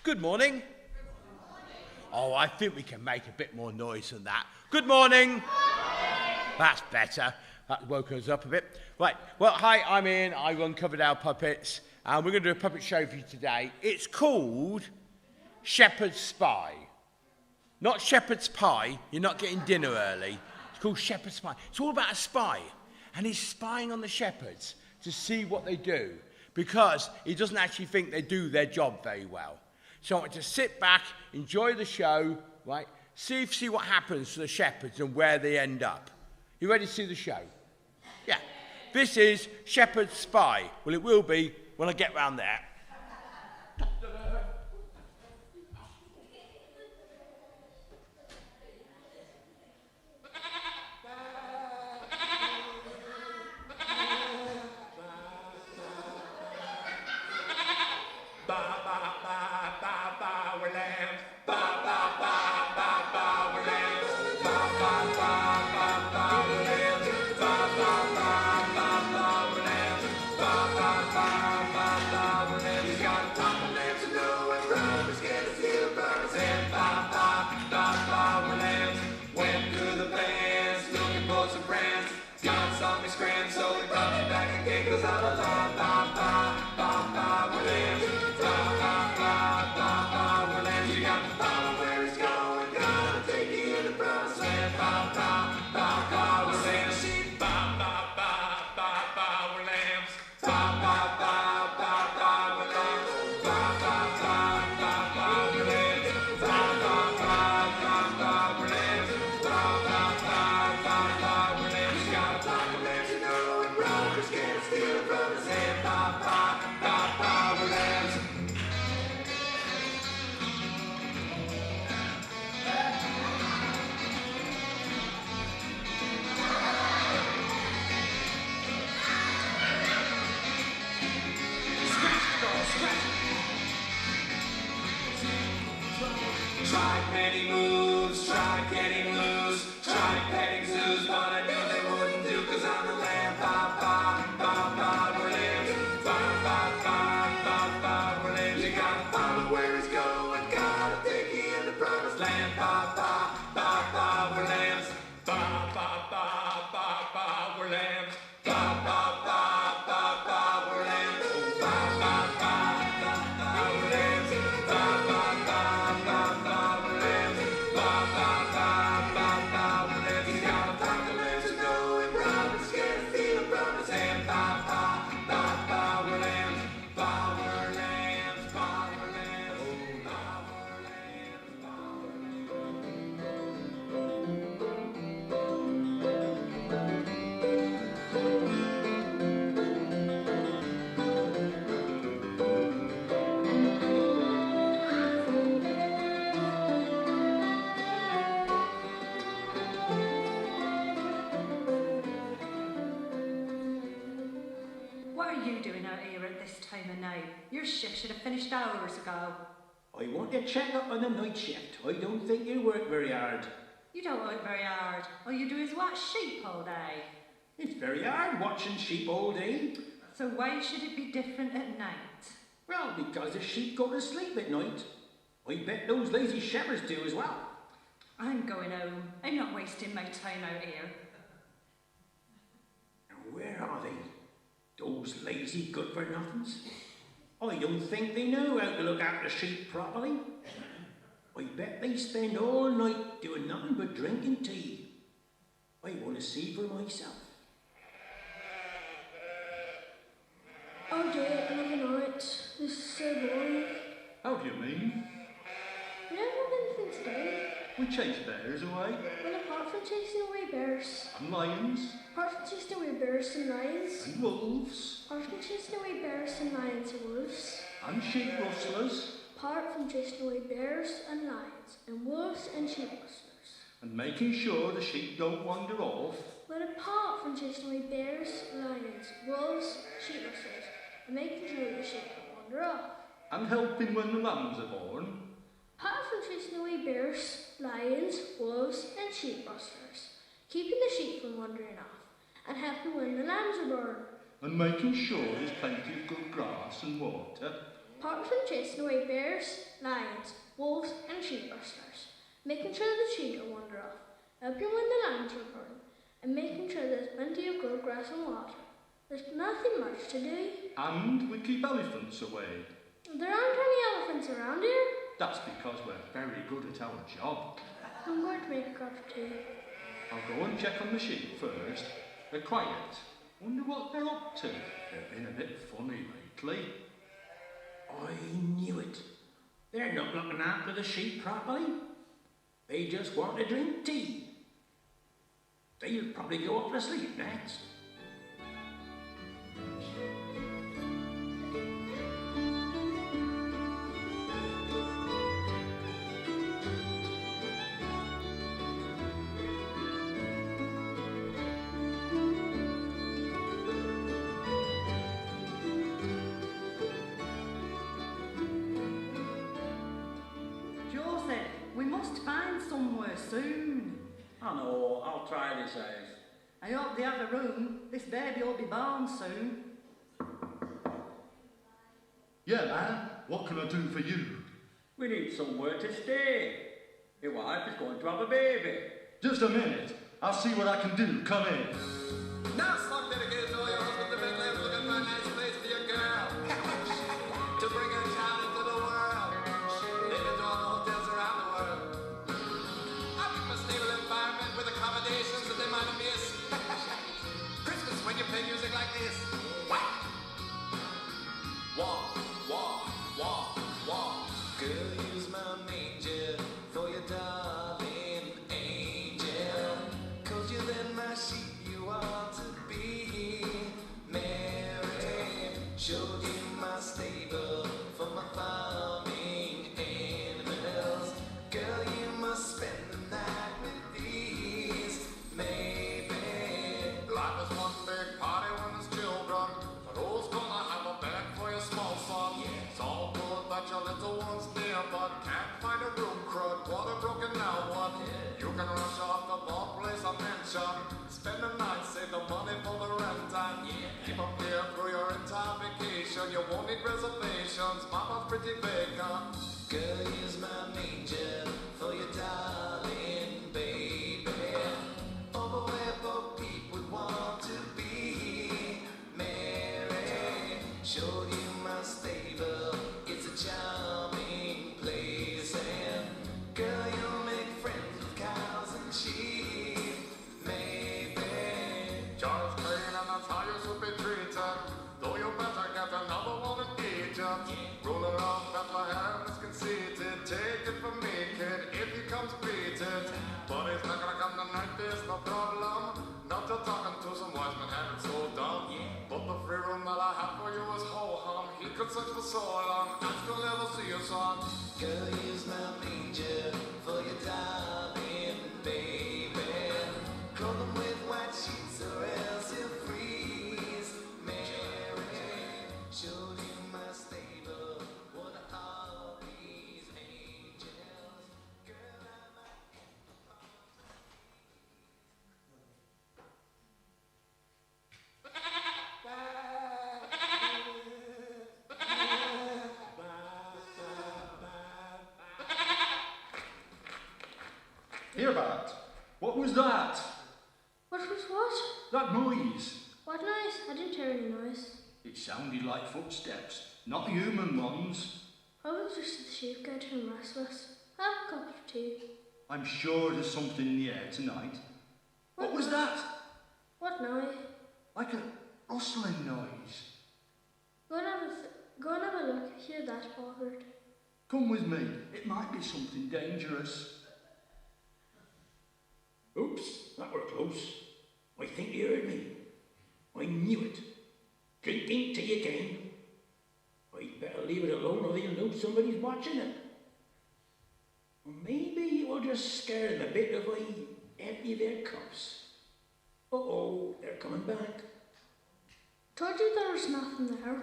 Good morning. Oh, I think we can make a bit more noise than that. Good morning. That's better. That woke us up a bit. Right, well, hi, I'm Ian. I run Coverdale Puppets, and we're going to do a puppet show for you today. It's called Shepherd's Spy. Not Shepherd's Pie. You're not getting dinner early. It's called Shepherd's Spy. It's all about a spy, and he's spying on the shepherds to see what they do, because he doesn't actually think they do their job very well. So I want you to sit back, enjoy the show, right? See what happens to the shepherds and where they end up. You ready to see the show? Yeah. This is Shepherd's Spy. Well, it will be when I get round there. Your shift should have finished hours ago. I want to check up on the night shift. I don't think you work very hard. You don't work very hard. All you do is watch sheep all day. It's very hard watching sheep all day. So why should it be different at night? Well, because the sheep go to sleep at night. I bet those lazy shepherds do as well. I'm going home. I'm not wasting my time out here. Now where are they? Those lazy good-for-nothings? I don't think they know how to look after sheep properly. I bet they spend all night doing nothing but drinking tea. I want to see for myself. Oh dear, another night. This is so boring. How do you mean? We don't have anything to do. We chase bears away. Well, apart from chasing away bears. And lions. Apart from chasing away bears and lions. And wolves. Apart from chasing away bears and lions and wolves. And sheep rustlers. Apart from chasing away bears and lions and wolves and sheep rustlers. And making sure the sheep don't wander off. Well, apart from chasing away bears, lions, wolves, sheep rustlers, and making sure the sheep don't wander off. And helping when the lambs are born. Apart from chasing away bears, lions, wolves, and sheep rustlers, keeping the sheep from wandering off, and helping when the lambs are born. And making sure there's plenty of good grass and water. apart from chasing away bears, lions, wolves, and sheep rustlers, making sure the sheep don't wander off, helping when the lambs are born, and making sure there's plenty of good grass and water. There's nothing much to do. And we keep elephants away. There aren't any elephants around here. That's because we're very good at our job. I'm going to make a cup of tea. I'll go and check on the sheep first. They're quiet. Wonder what they're up to. They've been a bit funny lately. I knew it. They're not looking after the sheep properly. They just want to drink tea. They'll probably go off to sleep next. We must find somewhere soon. I know, I'll try this out. I hope they have a room. This baby will be born soon. Yeah, man. What can I do for you? We need somewhere to stay. Your wife is going to have a baby. Just a minute. I'll see what I can do. Come in. Now stop dedicated to your husband to make life looking for a nice place for your girl. To bring her child into the world. They can do all the hotels around the world. I'll give them a stable environment with accommodations that they might miss. Christmas when you play music like this. Whack! Walk, walk, walk, walk. Girl, use my manger for your darling angel. 'Cause you're then my sheep you are to be. Mary, showed you my stable for my farming animals. Girl, you must spend the night with these. Maybe life is one big party when there's children. But who's gonna have a bed for your small son? It's all good that your little one's near, but can't find a room crud. Water broken now, what? You can rush off the ball place I mentioned. Spend the night, save the money for the rent, and keep up there through your entire vacation. You won't need reservations, mama's pretty vacant. Girl, use my manger for your darling baby. Over where both people want to be. Mary, showed you my stable. It's a charming place, and girl, you'll make friends with cows and sheep. Maybe Charles Crane, and that's how you should be treated. Though you better get another one in Egypt. Ruler of Bethlehem is conceited. Take it from me, kid, if he comes beat it. But he's not gonna come tonight, there's no problem. Not just talking to some wise men, had it so dumb. But the free room that I have for you is ho-hum. He could search for so long, I still never see your son. Girl, use my manger for your darling baby. Clothe them with white sheets or else you'll freeze. Mary, showed you my stable. What are all these angels? Girl, I'm a... Here, Bart. What was that? What was what? That noise. What noise? I didn't hear any noise. It sounded like footsteps, not human ones. Probably just the sheep getting restless. Have a cup of tea. I'm sure there's something in the air tonight. What was that? What noise? Like a rustling noise. Go and have a look. Hear that, Robert. Come with me. It might be something dangerous. Oops, that were close. I think you heard me. I knew it. Drinking tea again. I'd better leave it alone or they'll know somebody's watching it. Or maybe it will just scare them a bit if I empty their cups. Uh-oh, they're coming back. Told you there was nothing there.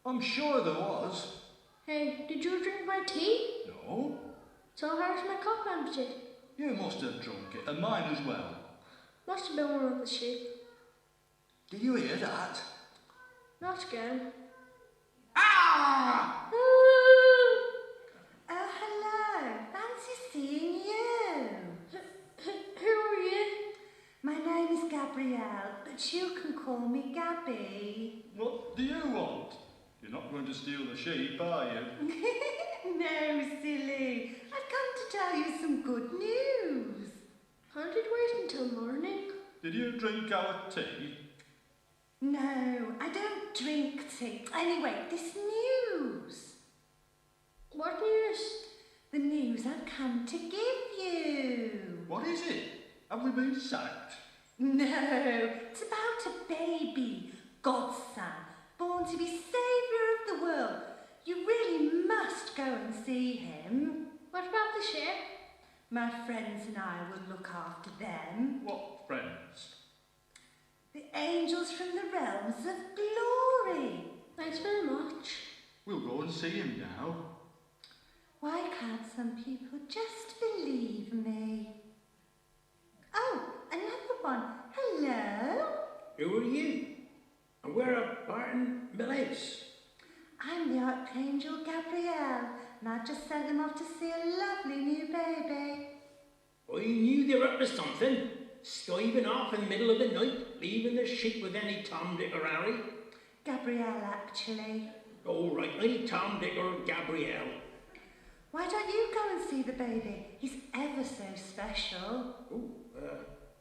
I'm sure there was. Hey, did you drink my tea? No. So how's my cup empty? You must have drunk it, and mine as well. Must have been one of the sheep. Did you hear that? Not again. Ah! Ah! Gabrielle, but you can call me Gabby. What do you want? You're not going to steal the sheep, are you? No, silly. I've come to tell you some good news. Can't it wait until morning? Did you drink our tea? No, I don't drink tea. Anyway, this news. What news? The news I've come to give you. What is it? Have we been sacked? No, it's about a baby, God's son, born to be saviour of the world. You really must go and see him. What about the ship? My friends and I will look after them. What friends? The angels from the realms of glory. Thanks very much. We'll go and see him now. Why can't some people just believe me? Oh, another one. Hello? Who are you? And where are Barton Millets? I'm the Archangel Gabrielle, and I've just sent them off to see a lovely new baby. I knew they were up to something. Skiving off in the middle of the night, leaving the sheep with any Tom, Dick or Harry. Gabrielle, actually. All right, any Tom, Dick or Gabrielle. Why don't you go and see the baby? He's ever so special. Oh,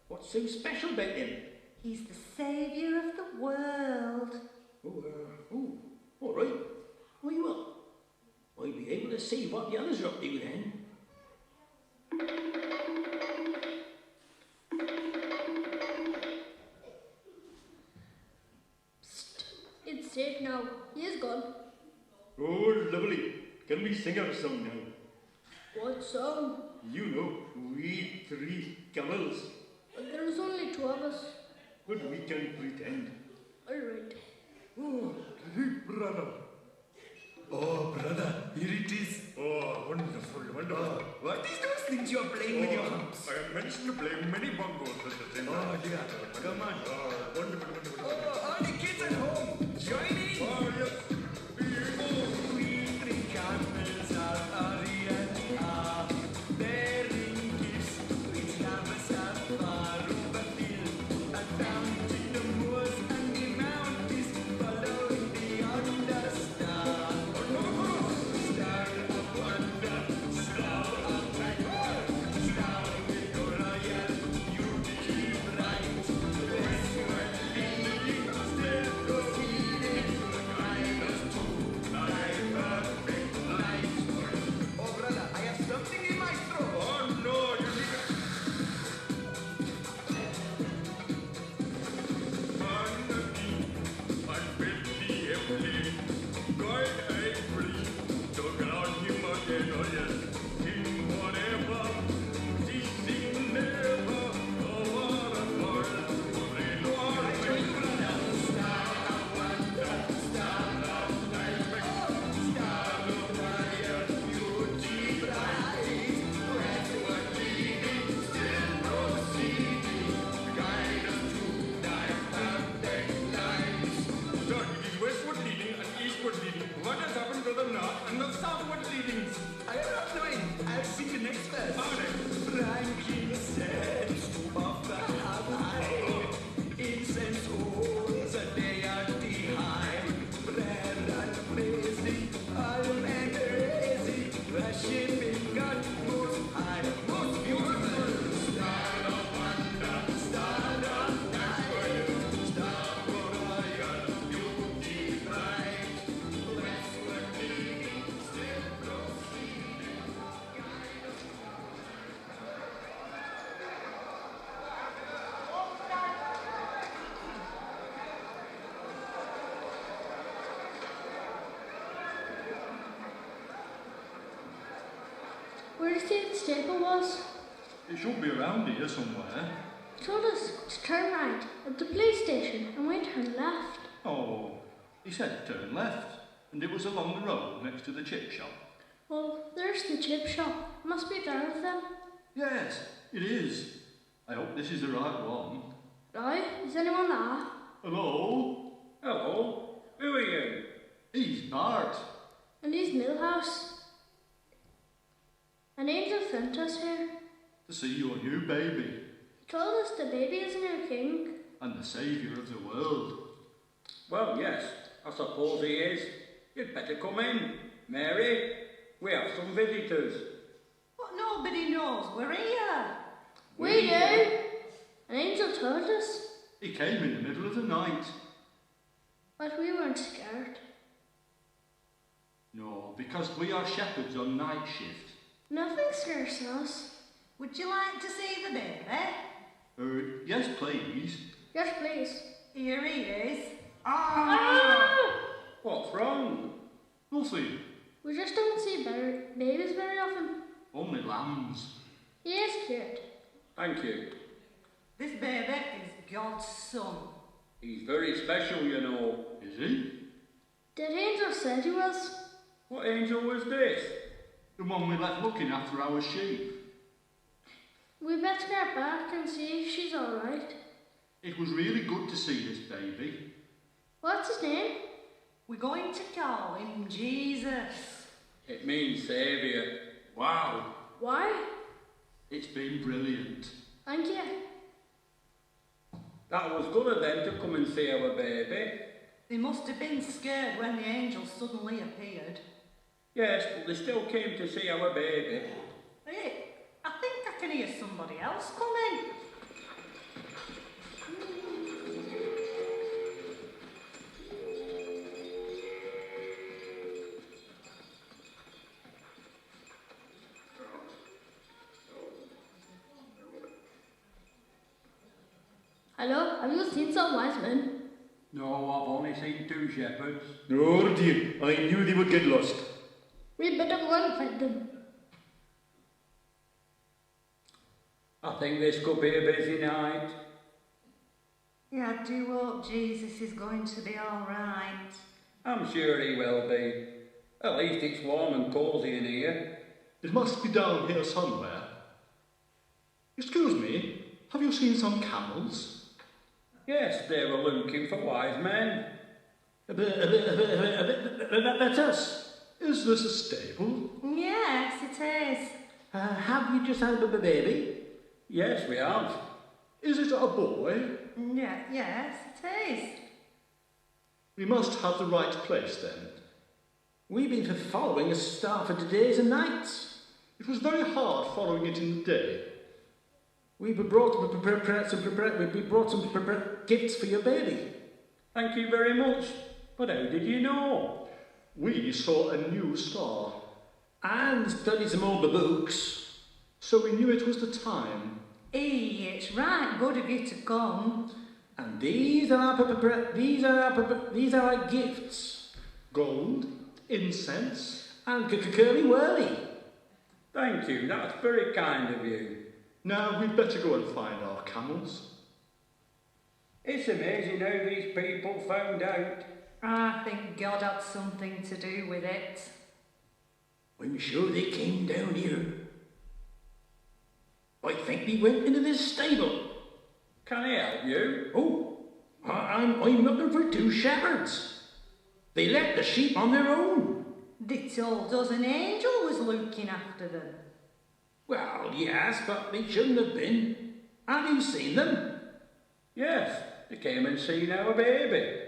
what's so special about him? He's the saviour of the world. All right. I will. I'll be able to see what the others are up to then. Psst. It's safe now. He is gone. Oh, lovely. Can we sing our song now? What song? You know, we three camels. But there is only two of us. But we can pretend. All right. Oh, great brother. Oh, brother, here it is. Oh, wonderful, wonderful. What is those things you are playing with your humps? I am mentioned to play many bongos at the same time. Oh, dear. Come on. Oh, wonderful, wonderful. Oh, all the kids at home, join in. Oh, yes. We three camels are Ariel, bearing gifts which camels have and down to the moors and the mountains, following the yonder star. Star of wonder, star of light, star with your royal beauty bright. Westward leading, still proceeding, guide us to thy perfect light. Oh, brother, I have something in my throat. Oh, no, you need it. What has happened to the north and the southward leadings? I am not knowing. I'll sing the next verse. Frankincense of the high, incense holds a deity high. Prayer and praising, all and crazy, worshiping God most high, most beautiful. Star of wonder, star of light, star of royal beauty bright. Westward leading, still proceeding. Where did you say the stable was? It should be around here somewhere. He told us to turn right at the police station and we turned left. Oh, he said turn left, and it was along the road next to the chip shop. Well, there's the chip shop. Must be there with them. Yes, it is. I hope this is the right one. Right? Is anyone there? Hello? Hello. Who are you? He's Bart. And he's Millhouse. An angel sent us here. To see your new baby. He told us the baby is a new king. and the saviour of the world. Well, yes, I suppose he is. You'd better come in. Mary, we have some visitors. But nobody knows we're here. We do. An angel told us, He came in the middle of the night. but we weren't scared. No, because we are shepherds on night shift. Nothing scares us. Would you like to see the baby? Yes, please. Yes, please. Here he is. What's wrong? Nothing. We just don't see babies very often. Only lambs. He is cute. Thank you. This baby is God's son. He's very special, you know. Is he? Did angel say he was? What angel was this? The one we left looking after our sheep. We better get back and see if she's alright. It was really good to see this baby. What's his name? We're going to call him Jesus. It means saviour. Wow. Why? It's been brilliant. Thank you. That was good of them to come and see our baby. They must have been scared when the angel suddenly appeared. Yes, but they still came to see our baby. Hey, I think I can hear somebody else coming. Hello, have you seen some wise men? No, I've only seen 2 shepherds. Oh dear, I knew they would get lost. We better go and find them. I think this could be a busy night. Yeah, I do hope Jesus is going to be all right. I'm sure he will be. At least it's warm and cosy in here. It must be down here somewhere. Excuse me, have you seen some camels? Yes, they were looking for wise men. That's us. Is this a stable? Yes, it is. Have you just had a baby? Yes, we have. Is it a boy? Yeah, yes, it is. We must have the right place then. We've been following a star for days and nights. It was very hard following it in the day. We brought some gifts for your baby. Thank you very much. But how did you know? We saw a new star, And studied some older books. so we knew it was the time. It's right good of you to come. And these are our gifts. Gold, incense. And curly whirly. Thank you, that's very kind of you. Now we'd better go and find our camels. It's amazing how these people found out. I think God had something to do with it. I'm sure they came down here. I think they went into this stable. Can I help you? Oh, I'm looking for 2 shepherds. They left the sheep on their own. They told us an angel was looking after them. Well, yes, but they shouldn't have been. Have you seen them? Yes, they came and seen our baby.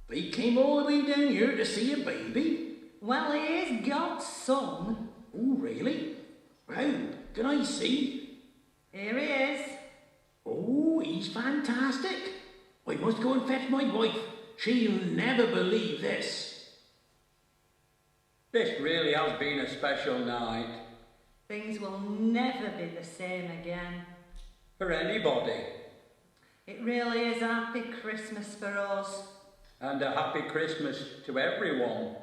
They came all the way down here to see a baby? Well, he is God's son. Oh, really? How? Can I see? Here he is. Oh, he's fantastic. I must go and fetch my wife. She'll never believe this. This really has been a special night. Things will never be the same again. For anybody. It really is a happy Christmas for us. And a happy Christmas to everyone.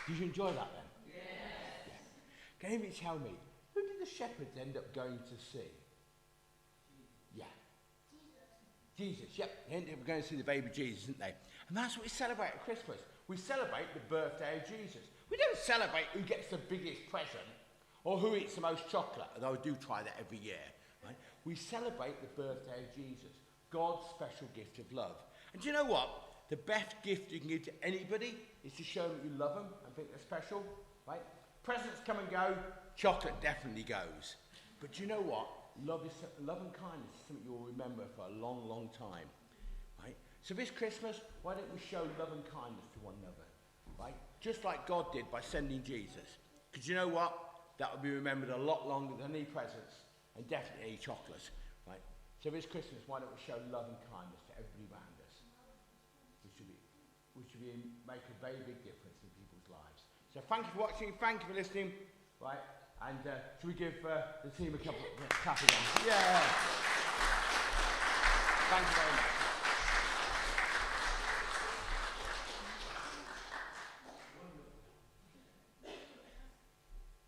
Did you enjoy that then? Yes. Yeah. Can anybody tell me, who did the shepherds end up going to see? Yeah. Jesus, yep. They ended up going to see the baby Jesus, didn't they? And that's what we celebrate at Christmas. We celebrate the birthday of Jesus. We don't celebrate who gets the biggest present or who eats the most chocolate, although I do try that every year. Right? We celebrate the birthday of Jesus, God's special gift of love. And do you know what? The best gift you can give to anybody is to show them that you love them and think they're special. Right? Presents come and go, chocolate definitely goes. But do you know what? Love and kindness is something you'll remember for a long, long time. Right? So this Christmas, why don't we show love and kindness to one another? Right? Just like God did by sending Jesus. Because you know what? That will be remembered a lot longer than any presents and definitely any chocolates. Right? So this Christmas, why don't we show love and kindness to everybody around us? Which should make a very big difference in people's lives. So thank you for watching, thank you for listening. Right? And should we give the team a couple of clap again? Yeah. Thank you very much.